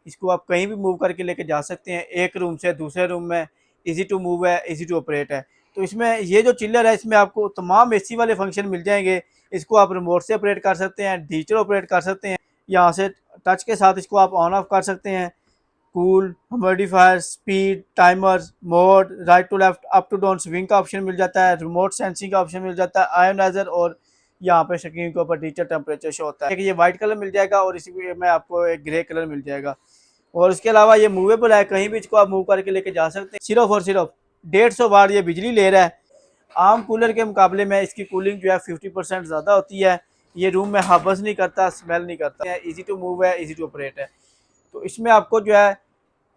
इसको आप कहीं भी मूव करके लेके जा सकते हैं, एक रूम से दूसरे रूम में। इजी टू मूव है, इजी टू ऑपरेट है। तो इसमें ये जो चिल्लर है, इसमें आपको तमाम एसी वाले फंक्शन मिल जाएंगे। इसको आप रिमोट से ऑपरेट कर सकते हैं, डिजिटल ऑपरेट कर सकते हैं, यहाँ से टच के साथ इसको आप ऑन ऑफ कर सकते हैं। Cool, humidifier, speed, timers, mode, right to left, up to down swing का ऑप्शन मिल जाता है, रिमोट सेंसिंग का ऑप्शन मिल जाता है, आयोनाइजर, और यहाँ पे स्क्रीन के ऊपर डिजिटल टेम्परेचर शो होता है। ये वाइट कलर मिल जाएगा और इसी में आपको एक ग्रे कलर मिल जाएगा। और इसके अलावा ये मूवेबल है, कहीं भी इसको आप मूव करके लेके जा सकते हैं। सिर्फ और सिर्फ 150 वाट ये बिजली ले रहा है। आम कूलर के मुकाबले में इसकी कूलिंग जो है 50% ज़्यादा होती है। ये रूम में हबस नहीं करता, स्मेल नहीं करता। इजी टू मूव है, इजी टू ऑपरेट है। तो इसमें आपको जो है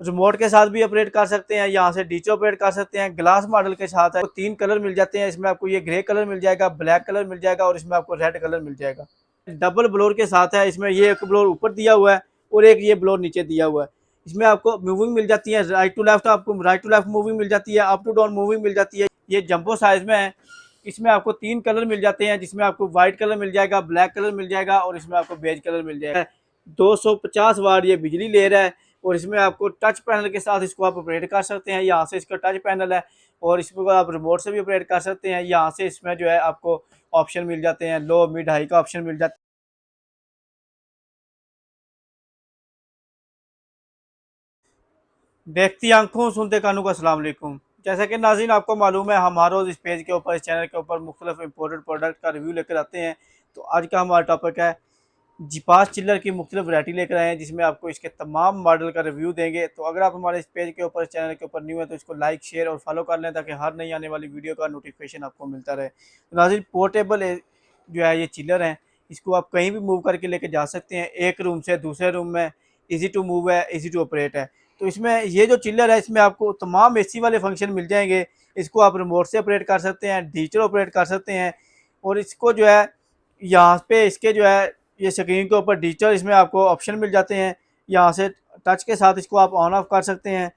रिमोट के साथ भी ऑपरेट कर सकते हैं, यहाँ से डिजिटल ऑपरेट कर सकते हैं। ग्लास मॉडल के साथ है, 3 कलर मिल जाते हैं। इसमें आपको ये ग्रे कलर मिल जाएगा, ब्लैक कलर मिल जाएगा, और इसमें आपको रेड कलर मिल जाएगा। डबल ब्लोर के साथ है। इसमें ये एक ब्लोर ऊपर दिया हुआ है और एक ये ब्लोर नीचे दिया हुआ है। इसमें आपको मूविंग मिल जाती है, राइट टू लेफ्ट, आपको राइट टू लेफ्ट मूविंग मिल जाती है, अप टू डाउन मूविंग मिल जाती है। ये जंबो साइज में है। इसमें आपको 3 कलर मिल जाते हैं, जिसमें आपको व्हाइट कलर मिल जाएगा, ब्लैक कलर मिल जाएगा, और इसमें आपको बेज कलर मिल जाएगा। 250 वाट ये बिजली ले रहा है। और इसमें आपको टच पैनल के साथ इसको आप ऑपरेट कर सकते हैं। यहाँ से इसका टच पैनल है, और इसको आप रिमोट से भी ऑपरेट कर सकते हैं। यहाँ से इसमें जो है आपको ऑप्शन मिल जाते हैं, लो, मिड, हाई का ऑप्शन मिल जाता है। देखती आंखों, सुनते कानों का अस्सलाम वालेकुम। जैसा कि नाज़रीन आपको मालूम है, हम हर रोज़ इस पेज के ऊपर, इस चैनल के ऊपर मुख्तलिफ इंपोर्टेड प्रोडक्ट का रिव्यू लेकर आते हैं। तो आज का हमारा टॉपिक है जिपास चिल्लर की मुख्तलिफ वैरायटी लेकर आए हैं, जिसमें आपको इसके तमाम मॉडल का रिव्यू देंगे। तो अगर आप हमारे इस पेज के ऊपर, इस चैनल के ऊपर न्यू है, तो इसको लाइक, शेयर और फॉलो कर लें, ताकि हर नई आने वाली वीडियो का नोटिफिकेशन आपको मिलता रहे। तो नाज़रीन, पोर्टेबल जो है ये चिल्लर हैं, इसको आप कहीं भी मूव करके लेके जा सकते हैं, एक रूम से दूसरे रूम में। ईजी टू मूव है, ईजी टू ऑपरेट है। तो इसमें ये जो चिल्लर है, इसमें आपको तमाम एसी वाले फंक्शन मिल जाएंगे। इसको आप रिमोट से ऑपरेट कर सकते हैं, डिजिटल ऑपरेट कर सकते हैं, और इसको जो है यहाँ पे इसके जो है ये स्क्रीन के ऊपर डिजिटल इसमें आपको ऑप्शन मिल जाते हैं। यहाँ से टच के साथ इसको आप ऑन ऑफ कर सकते हैं।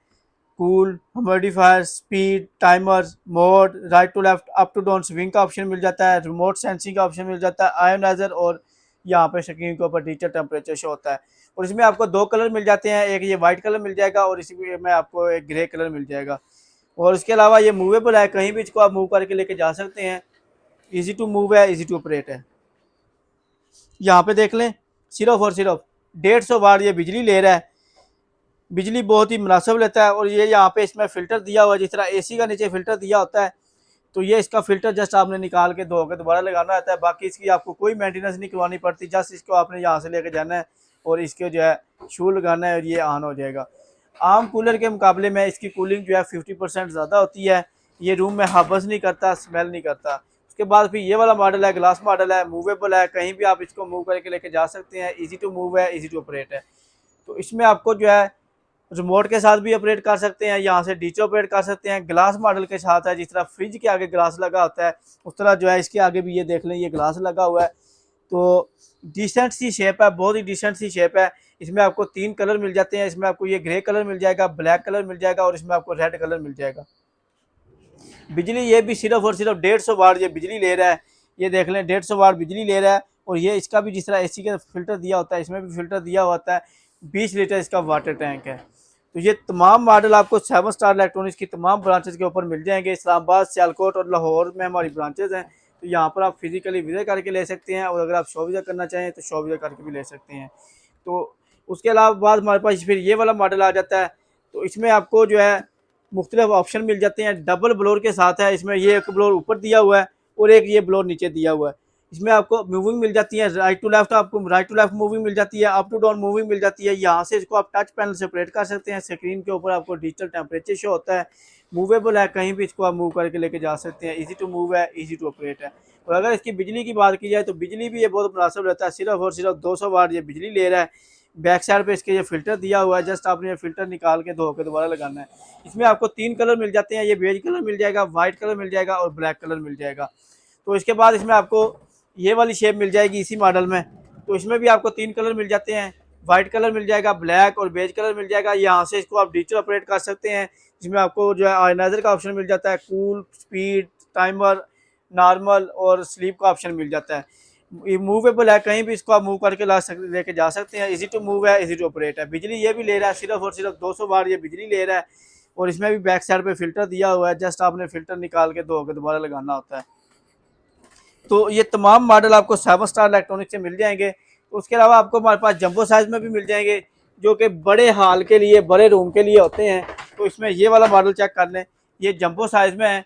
Cool, humidifier, speed, timers, mode, right to left, up to down swing का ऑप्शन मिल जाता है, रिमोट सेंसिंग का ऑप्शन मिल जाता है, आयोनाइजर, और यहाँ पे स्क्रीन के ऊपर डिजिटल टेम्परेचर शो होता है। और इसमें आपको 2 कलर मिल जाते हैं, एक ये वाइट कलर मिल जाएगा, और इसी में आपको एक ग्रे कलर मिल जाएगा। और इसके अलावा ये मूवेबल है, कहीं भी इसको आप मूव करके लेके जा सकते हैं। ईजी टू मूव है, ईजी टू ऑपरेट है। यहाँ पे देख लें, सिर्फ और सिर्फ 150 वाट ये बिजली ले रहा है। बिजली बहुत ही मुनासिब लेता है। और ये यहाँ पे इसमें फ़िल्टर दिया हुआ है, जिस तरह एसी का नीचे फ़िल्टर दिया होता है, तो ये इसका फ़िल्टर जस्ट आपने निकाल के धो के दोबारा लगाना रहता है। बाकी इसकी आपको कोई मेंटेनेंस नहीं करवानी पड़ती, जस्ट इसको आपने यहाँ से लेके जाना है और इसके जो है शू लगाना है, और ये ऑन हो जाएगा। आम कूलर के मुकाबले में इसकी कूलिंग जो है 50% ज़्यादा होती है। ये रूम में हबस नहीं करता, स्मेल नहीं करता। उसके बाद फिर ये वाला मॉडल है, ग्लास मॉडल है, मूवेबल है, कहीं भी आप इसको मूव करके लेके जा सकते हैं। ईजी टू मूव है, ईजी टू ऑपरेट है। तो इसमें आपको जो है रिमोट के साथ भी ऑपरेट कर सकते हैं, यहाँ से डिजिटल ऑपरेट कर सकते हैं। ग्लास मॉडल के साथ है, जिस तरह फ्रिज के आगे ग्लास लगा होता है, उस तरह जो है इसके आगे भी ये देख लें, ये ग्लास लगा हुआ है। तो डिसेंट सी शेप है, बहुत ही डिसेंट सी शेप है। इसमें आपको 3 कलर मिल जाते हैं। इसमें आपको ये ग्रे कलर मिल जाएगा, ब्लैक कलर मिल जाएगा, और इसमें आपको रेड कलर मिल जाएगा। बिजली ये भी सिर्फ और सिर्फ 150 वाट ये बिजली ले रहा है। ये देख लें, 150 वाट बिजली ले रहा है। और ये इसका भी जिस तरह एसी का फिल्टर दिया होता है, इसमें भी फिल्टर दिया होता है। 20 लीटर इसका वाटर टैंक है। तो ये तमाम मॉडल आपको 7 स्टार इलेक्ट्रॉनिक्स की तमाम ब्रांचेज के ऊपर मिल जाएंगे। इस्लामाबाद, सियालकोट और लाहौर में हमारी ब्रांचेज हैं। तो यहाँ पर आप फिजिकली विजिट करके ले सकते हैं, और अगर आप शो विजिट करना चाहें तो शो विजिट करके भी ले सकते हैं। तो उसके अलावा बाद हमारे पास फिर ये वाला मॉडल आ जाता है। तो इसमें आपको जो है मुख्तलिफ ऑप्शन मिल जाते हैं। डबल ब्लोर के साथ है। इसमें ये एक ब्लोर ऊपर दिया हुआ है और एक ये ब्लोर नीचे दिया हुआ है। इसमें आपको मूविंग मिल जाती है, राइट टू लेफ्ट, आपको राइट टू लेफ्ट मूविंग मिल जाती है, अप टू डाउन मूविंग मिल जाती है। यहाँ से इसको आप टच पैनल से ऑपरेट कर सकते हैं। स्क्रीन के ऊपर आपको डिजिटल टेम्परेचर शो होता है। मूवेबल है, कहीं भी इसको आप मूव करके लेके जा सकते हैं। ईजी टू मूव है, ईजी टू ऑपरेट है। और अगर इसकी बिजली की बात की जाए, तो बिजली भी ये बहुत मुनासिब रहता है। सिर्फ और सिर्फ 200 वाट ये बिजली ले रहा है। बैक साइड पे इसके ये फ़िल्टर दिया हुआ है, जस्ट आपने ये फ़िल्टर निकाल के धो के दोबारा लगाना है। इसमें आपको 3 कलर मिल जाते हैं, ये बेज कलर मिल जाएगा, वाइट कलर मिल जाएगा, और ब्लैक कलर मिल जाएगा। तो इसके बाद इसमें आपको ये वाली शेप मिल जाएगी इसी मॉडल में। तो इसमें भी आपको 3 कलर मिल जाते हैं, वाइट कलर मिल जाएगा, ब्लैक और बेज कलर मिल जाएगा। यहाँ से इसको आप डिजिटल ऑपरेट कर सकते हैं, जिसमें आपको जो है आयोनाइजर का ऑप्शन मिल जाता है, कूल, स्पीड, टाइमर, नॉर्मल और स्लीप का ऑप्शन मिल जाता है। ये मूवेबल है, कहीं भी इसको आप मूव करके ला सकते लेके जा सकते हैं। इजी टू मूव है, इजी टू ऑपरेट है। बिजली ये भी ले रहा है सिर्फ और सिर्फ 200 वाट ये बिजली ले रहा है। और इसमें भी बैक साइड पे फिल्टर दिया हुआ है, जस्ट आपने फिल्टर निकाल के धो के दोबारा लगाना होता है। तो ये तमाम मॉडल आपको 7 स्टार इलेक्ट्रॉनिक से मिल जाएंगे। उसके अलावा आपको हमारे पास जंबो साइज में भी मिल जाएंगे, जो कि बड़े हॉल के लिए, बड़े रूम के लिए होते हैं। तो इसमें ये वाला मॉडल चेक कर लें, ये जंबो साइज में है।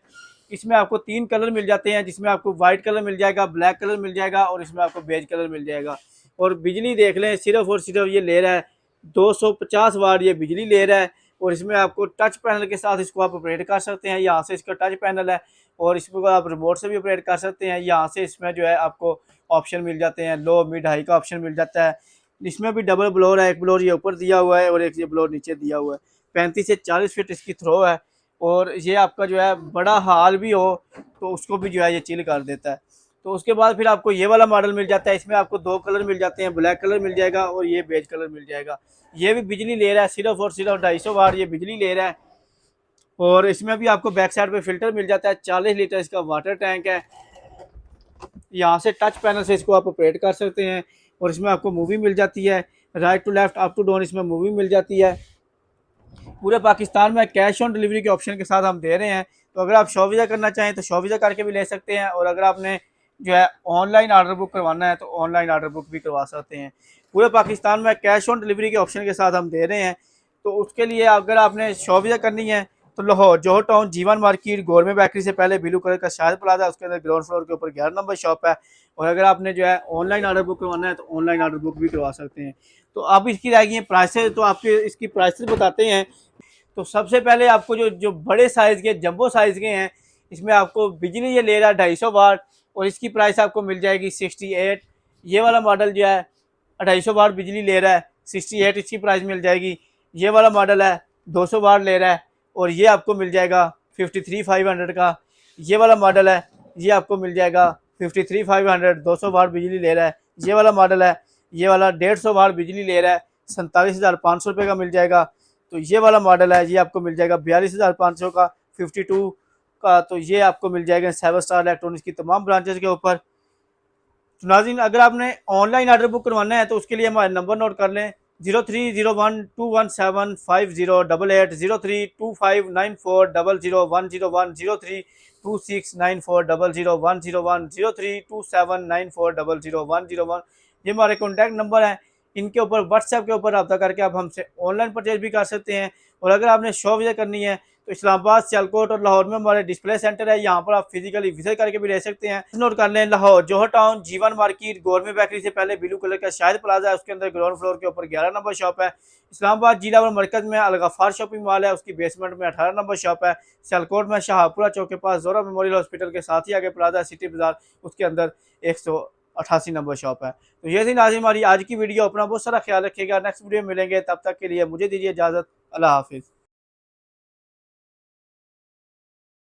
इसमें आपको 3 कलर मिल जाते हैं, जिसमें आपको वाइट कलर मिल जाएगा, ब्लैक कलर मिल जाएगा और इसमें आपको बेज कलर मिल जाएगा। और बिजली देख लें, सिर्फ और सिर्फ ये ले रहा है 250 वाट ये बिजली ले रहा है। और इसमें आपको टच पैनल के साथ इसको आप ऑपरेट कर सकते हैं। यहाँ से इसका टच पैनल है और इसको आप रिमोट से भी ऑपरेट कर सकते हैं। यहाँ से इसमें जो है आपको ऑप्शन मिल जाते हैं, लो मिड हाई का ऑप्शन मिल जाता है। इसमें भी डबल ब्लोर है, एक ब्लोर ये ऊपर दिया हुआ है और एक ये ब्लोर नीचे दिया हुआ है। 35 से 40 फीट इसकी थ्रो है। और ये आपका जो है बड़ा हाल भी हो तो उसको भी जो है ये चिल कर देता है। तो उसके बाद फिर आपको ये वाला मॉडल मिल जाता है। इसमें आपको 2 कलर मिल जाते हैं, ब्लैक कलर मिल जाएगा और ये बेज कलर मिल जाएगा। ये भी बिजली ले रहा है, सिर्फ और सिर्फ 250 वाट ये बिजली ले रहा है। और इसमें भी आपको बैक साइड पे फिल्टर मिल जाता है। 40 लीटर इसका वाटर टैंक है। यहाँ से टच पैनल से इसको आप ऑपरेट कर सकते हैं। और इसमें आपको मूवी मिल जाती है, right to left up to down इसमें मूवी मिल जाती है। पूरे पाकिस्तान में कैश ऑन डिलीवरी के ऑप्शन के साथ हम दे रहे हैं। तो अगर आप शो वीज़ा करना चाहें तो शो वीज़ा करके भी ले सकते हैं। और अगर आपने जो है ऑनलाइन ऑर्डर बुक करवाना है तो ऑनलाइन ऑर्डर बुक भी करवा सकते हैं। पूरे पाकिस्तान में कैश ऑन डिलीवरी के ऑप्शन के साथ हम दे रहे हैं। तो उसके लिए अगर आपने शो वीज़ा करनी है तो लाहौर जोहर टाउन जीवन मार्केट गवर्नमेंट बेकरी से पहले ब्लू कलर का शाहिद प्लाजा, उसके अंदर ग्राउंड फ्लोर के ऊपर 11 नंबर शॉप है। और अगर आपने जो है ऑनलाइन ऑर्डर बुक करवाना है तो ऑनलाइन ऑर्डर बुक भी करवा सकते हैं। तो अब इसकी रह गई है प्राइसेस, तो आपके इसकी प्राइसेस बताते हैं। तो सबसे पहले आपको जो जो बड़े साइज़ के जंबो साइज़ के हैं, इसमें आपको बिजली ये ले रहा है 250 वाट और इसकी प्राइस आपको मिल जाएगी 68। ये वाला मॉडल जो है 250 वाट बिजली ले रहा है, 68 इसकी प्राइस मिल जाएगी। ये वाला मॉडल है 200 वाट ले रहा है और ये आपको मिल जाएगा 53,500 का। ये वाला मॉडल है, ये आपको मिल जाएगा 53,500, 200 वाट बिजली ले रहा है। ये वाला मॉडल है, ये वाला 150 वाट बिजली ले रहा है, 47,500 रुपये का मिल जाएगा। तो ये वाला मॉडल है, ये आपको मिल जाएगा 42,500 का, 52 का। तो ये आपको मिल जाएगा 7 स्टार इलेक्ट्रॉनिक्स की तमाम ब्रांचेस के ऊपर। तो नाज़रीन, अगर आपने ऑनलाइन ऑर्डर बुक करवाना है तो उसके लिए हमारे नंबर नोट कर लें, 0301217508, 032594001001, 032694001001, 032794001001। ये हमारे कॉन्टैक्ट नंबर हैं। इनके ऊपर व्हाट्सएप के ऊपर रब्ता करके आप हमसे ऑनलाइन परचेज भी कर सकते हैं। और अगर आपने शॉप विजिट करनी है तो इस्लामाबाद, सियालकोट और लाहौर में हमारे डिस्प्ले सेंटर है, यहाँ पर आप फिजिकली विजिट करके भी रह सकते हैं। नोट कर लें, लाहौर जोहर टाउन जीवन मार्केट गवर्नमेंट बेकरी से पहले ब्लू कलर का शाहिद प्लाजा है, उसके अंदर ग्राउंड फ्लोर के ऊपर 11 नंबर शॉप है। इस्लामाबाद जिला और मरकज में अलगफार शॉपिंग मॉल है, उसकी बेसमेंट में 18 नंबर शॉप है। सियालकोट में शाहपुरा चौक के पास जोरा मेमोरियल हॉस्पिटल के साथ ही आगे प्लाजा सिटी बाजार, उसके अंदर 188 नंबर शॉप है। तो ये थी नाज़रीन हमारी आज की वीडियो। अपना बहुत सारा ख्याल रखिएगा, नेक्स्ट वीडियो में मिलेंगे, तब तक के लिए मुझे दीजिए इजाज़त। अल्लाह हाफिज़।